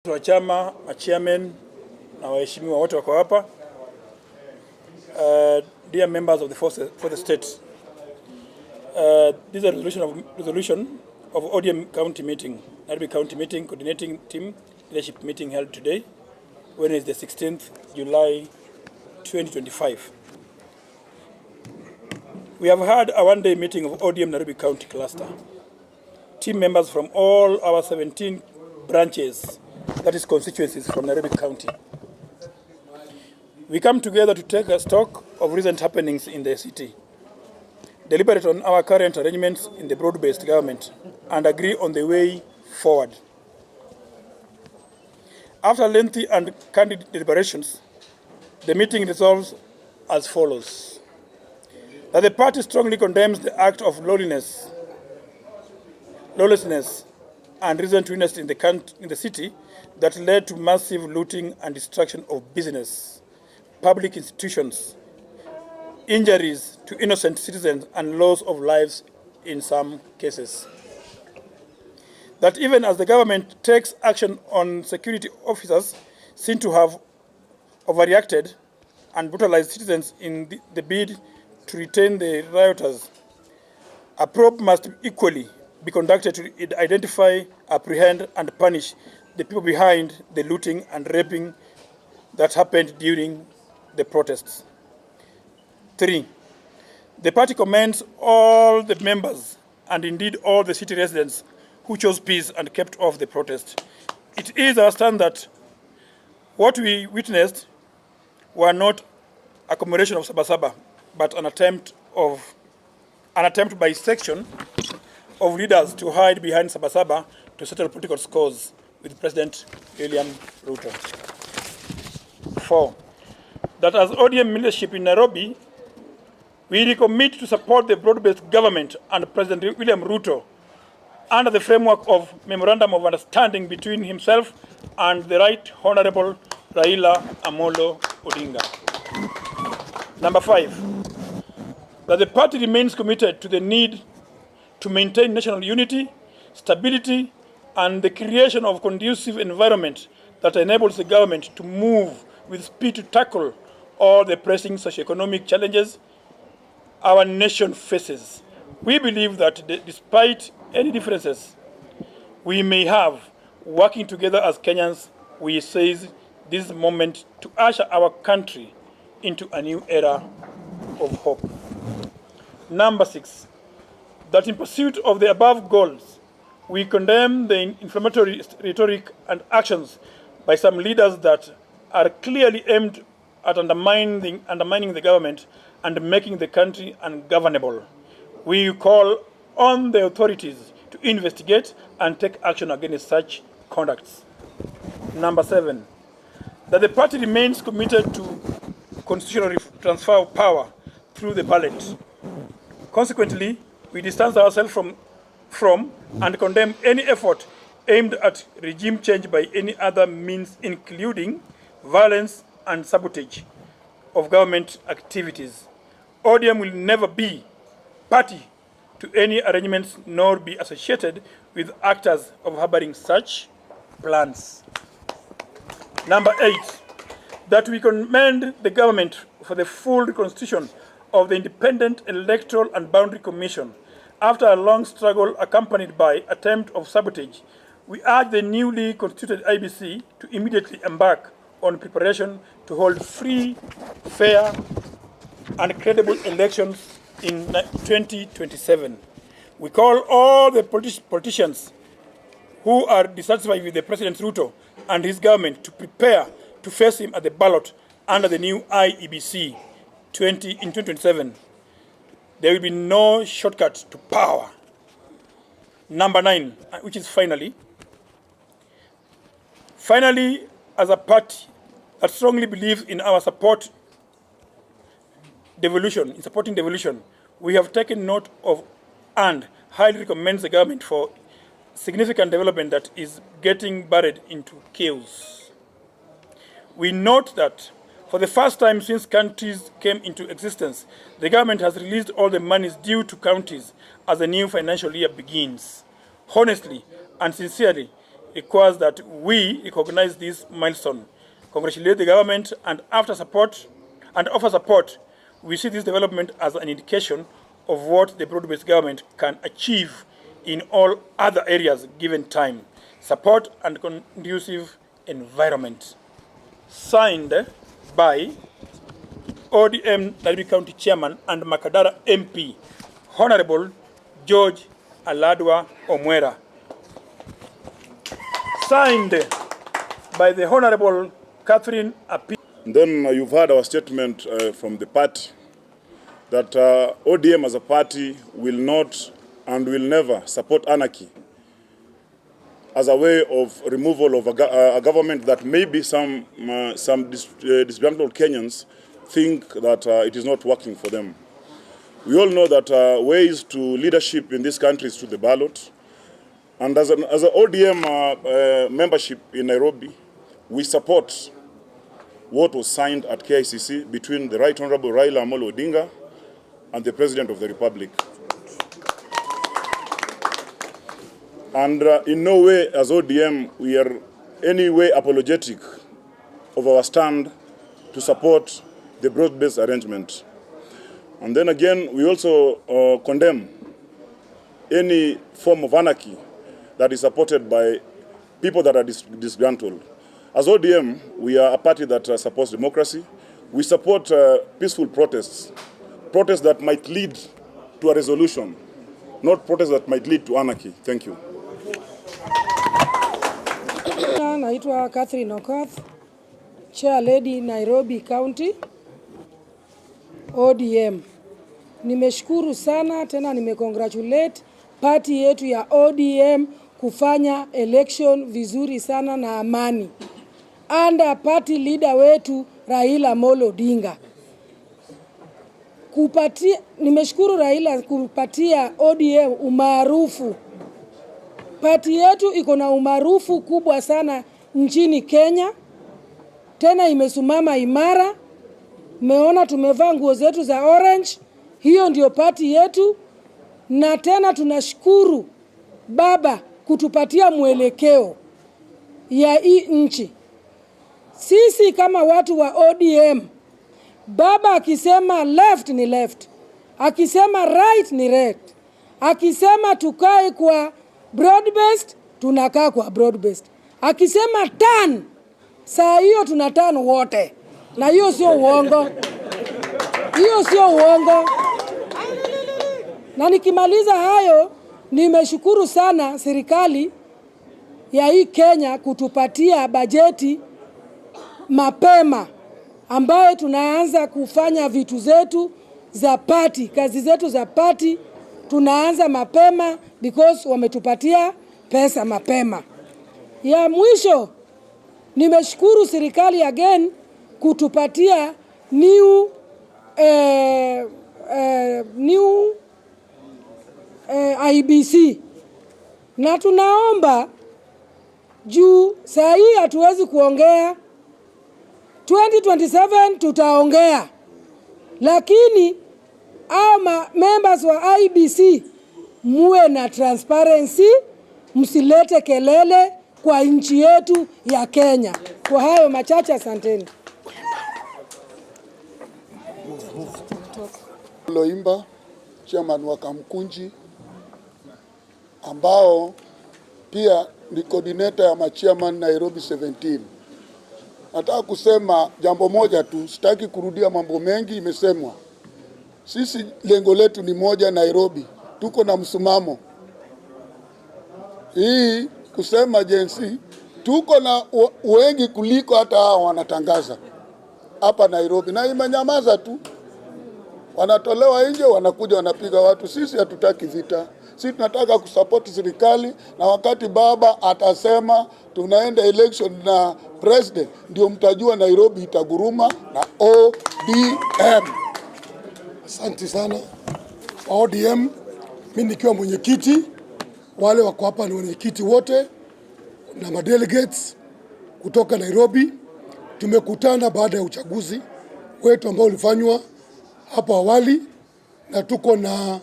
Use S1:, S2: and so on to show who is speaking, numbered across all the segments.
S1: wa chama, chairman na waheshimiwa wote wako hapa. Dear members of the fourth state, this is a resolution of O.D.M county meeting, Nrb county meeting, coordinating team leadership meeting held today, Wednesday, 16th July 2025. We have had a one-day meeting of O.D.M Nrb County Cluster. Team members from all our 17 branches, that is constituencies from Nrb County. We come together to take a stock of recent happenings in the city, deliberate on our current arrangements in the broad-based government, and agree on the way forward. After lengthy and candid deliberations, the meeting resolves as follows: that the party strongly condemns the act of lawlessness and recent witnessed in the city that led to massive looting and destruction of business, public institutions, injuries to innocent citizens, and loss of lives in some cases. That even as the government takes action on security officers seen to have overreacted and brutalized citizens in the bid to retain the rioters, a probe must equally be conducted to identify, apprehend, and punish the people behind the looting and raping that happened during the protests. 3. The party commends all the members and indeed all the city residents who chose peace and kept off the protest. It is our stand that what we witnessed were not a commemoration of Sabasaba, but an attempt by section of leaders to hide behind Sabasaba to settle political scores with President William Ruto. 4. That as O.D.M leadership in Nairobi, we recommit to support the broad-based government and President William Ruto under the framework of Memorandum of Understanding between himself and the Right Honorable Raila Amolo Odinga. Number 5, that the party remains committed to the need to maintain national unity, stability, and the creation of a conducive environment that enables the government to move with speed to tackle all the pressing socioeconomic challenges our nation faces. We believe that despite any differences we may have, working together as Kenyans, we seize this moment to usher our country into a new era of hope. Number 6, that in pursuit of the above goals, we condemn the inflammatory rhetoric and actions by some leaders that are clearly aimed at undermining the government and making the country ungovernable. We call on the authorities to investigate and take action against such conducts. Number 7, that the party remains committed to constitutional transfer of power through the ballot. Consequently, we distance ourselves from and condemn any effort aimed at regime change by any other means, including violence and sabotage of government activities. O.D.M will never be party to any arrangements nor be associated with actors of harboring such plans. Number 8, that we commend the government for the full reconstitution of the Independent Electoral and Boundary Commission. After a long struggle accompanied by attempt of sabotage, we urge the newly constituted IBC to immediately embark on preparation to hold free, fair, and credible elections in 2027. We call all the politicians who are dissatisfied with the President Ruto and his government to prepare to face him at the ballot under the new IEBC in 2027. There will be no shortcut to power. Number 9, which is finally, as a party that strongly believes in our supporting devolution, we have taken note of and highly recommend the government for significant development that is getting buried into chaos. We note that for the first time since counties came into existence, the government has released all the monies due to counties as the new financial year begins. Honestly and sincerely, requires that we recognize this milestone, congratulate the government, and offer support. We see this development as an indication of what the broad-based government can achieve in all other areas given time, support and conducive environment. Signed by O.D.M. Nrb County Chairman and Makadara MP, Honorable George Aladwa Omwera. Signed by the Honorable Catherine Api.
S2: Then you've heard our statement from the party that O.D.M. as a party will not and will never support anarchy as a way of removal of a government that maybe some disgruntled Kenyans think that it is not working for them. We all know that ways to leadership in this country is through the ballot. And as an O.D.M. membership in Nairobi, we support what was signed at KICC between the Right Honorable Raila Amolo Odinga and the President of the Republic. And in no way as O.D.M. we are any way apologetic of our stand to support the broad-based arrangement. And then again, we also condemn any form of anarchy that is supported by people that are disgruntled. As O.D.M., we are a party that supports democracy. We support peaceful protests, protests that might lead to a resolution, not protests that might lead to anarchy. Thank you.
S3: Naitwa Catherine Okoth, Chair Lady Nairobi County, O.D.M. Nimeshukuru sana tena nimecongratulate party yetu ya O.D.M kufanya election vizuri sana na amani. Under party leader wetu Raila Amolo Odinga. Nimeshukuru Raila kupatia O.D.M umaarufu. Party yetu iko na umaarufu kubwa sana nchini Kenya. Tena imesimama imara. Meona tumevaa nguo zetu za orange. Hiyo ndio party yetu. Na tena tunashukuru baba kutupatia mwelekeo ya hii nchi. Sisi kama watu wa O.D.M, baba akisema left ni left, akisema right ni right, akisema tukae kwa broad-based, tunakaa kwa broad-based, akisema turn, saa hiyo tunaturn wote. Na hiyo sio uongo. Hiyo sio uongo. Na nikimaliza hayo, nimeshukuru sana serikali ya hii Kenya kutupatia bajeti mapema ambayo tunaanza kufanya vitu zetu za party, kazi zetu za party tunaanza mapema because wametupatia pesa mapema. Ya mwisho nimeshukuru serikali again kutupatia new IBC. Na tunaomba juu saa hii hatuwezi kuongea 2027 tutaongea, lakini members wa IBC muwe na transparency, msilete kelele kwa nchi yetu ya Kenya. Kwa hayo machache, asanteni.
S4: Loimba, chairman wa Kamkunji, ambao pia ni coordinator ya machairman Nairobi 17. Nataka kusema jambo moja tu, sitaki kurudia mambo mengi imesemwa. Sisi lengo letu ni moja Nairobi, tuko na msimamo. Hii kusema jensi, tuko na wengi kuliko hata hao wanatangaza hapa Nairobi, na imenyamaza tu. Wanatolewa nje, wanakuja wanapiga watu. Sisi hatutaki vita. Sisi tunataka kusupport serikali, na wakati baba atasema tunaenda election na president, ndio mtajua Nairobi itaguruma na O.D.M.
S5: Asante sana O.D.M. Mimi nikiwa mwenyekiti, wale wako hapa ni mwenyekiti wote na madelegates kutoka Nairobi. Tumekutana baada ya uchaguzi wetu ambao ulifanywa hapo awali, na tuko na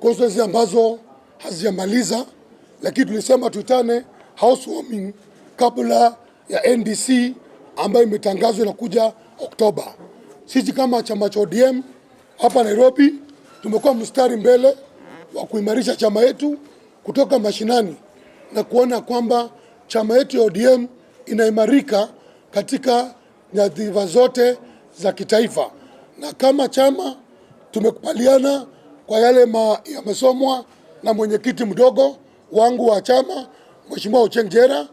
S5: constituency ambazo hazijamaliza, lakini tulisema tuitane housewarming kabla ya NDC ambayo imetangazwa inakuja Oktoba. Sisi kama chama cha ODM hapa Nairobi tumekuwa mstari mbele wa kuimarisha chama yetu kutoka mashinani na kuona kwamba chama yetu ya ODM inaimarika katika nyadhifa zote za kitaifa. Na kama chama tumekubaliana kwa yale yamesomwa na mwenyekiti mdogo wangu wa chama Mheshimiwa Ocheng Jera,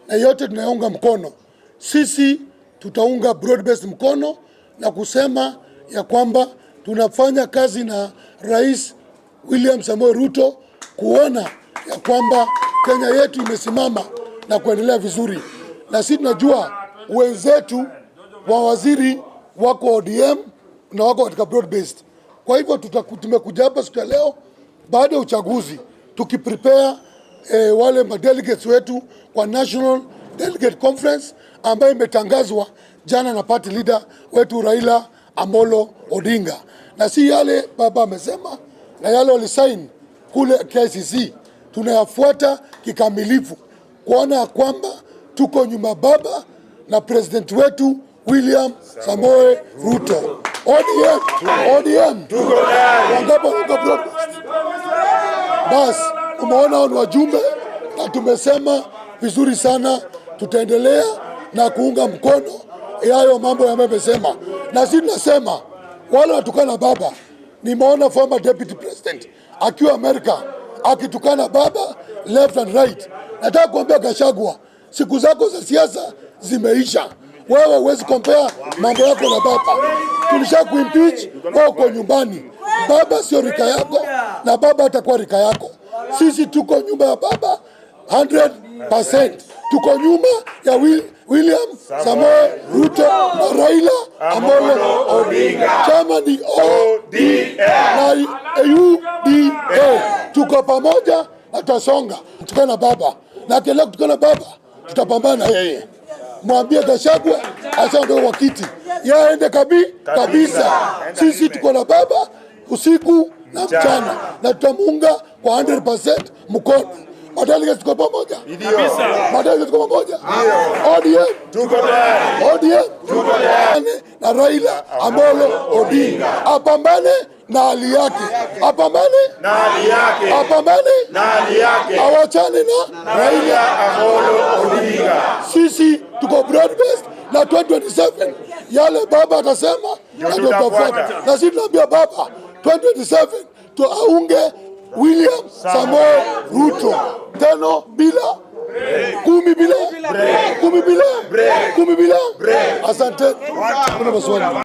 S5: na yote tunaunga mkono. Sisi tutaunga broad-based mkono na kusema ya kwamba tunafanya kazi na Rais William Samoei Ruto kuona ya kwamba Kenya yetu imesimama na kuendelea vizuri. Na sisi tunajua wenzetu wa waziri wako ODM na wako katika broad-based. Kwa hivyo tumekuja hapa siku ya leo baada ya uchaguzi tukiprepare wale delegates wetu kwa National Delegate Conference ambayo imetangazwa jana na party leader wetu Raila Amolo Odinga. Na si yale baba amesema na yale walisign kule KICC tunayafuata kikamilifu kuona kwamba tuko nyuma baba na president wetu William Samoei Ruto. ODM tuko tayari. Bas, umeona hao wajumbe na tumesema vizuri sana tutaendelea na kuunga mkono hayo mambo yamesema. Na sisi tunasema wale watukana baba, nimeona former deputy president akiwa Amerika akitukana baba left and right. Nataka kuambia Gachagua, siku zako za siasa zimeisha. Wewe huwezi compare mambo yako na baba. Tulisha kuimpeach kwa nyumbani. Baba sio rika yako na baba atakuwa rika yako. Sisi tuko nyuma ya baba 100%. Tuko nyuma ya William Samoei Ruto na Raila Amolo Odinga. Chama ni O.D.M na UDA. Tuko pamoja na tutasonga. Tukana baba. Na kile kutukana baba tutapambana na yeye. Mwambie Gachagua asante kwa kiti. Yaende kabisa. Sisi tuko na baba usiku na mchana na tutamuunga kwa 100% mkono. Madelegates tuko pamoja. Madelegates tuko pamoja. ODM tuko tayari. ODM tuko tayari. Na Raila Amolo Odinga apambane na hali yake. Apambane na hali yake. Apambane na hali yake. Awachane na Raila Amolo Odinga. Sisi tuko broad-based na 2027 yale baba atasema ndio tutafuata. Na sisi tunaambia baba 2027 tuaunge William Samoei Ruto. 5 bila 10 bila 10 bila 10 bila. Asante. Kuna maswali.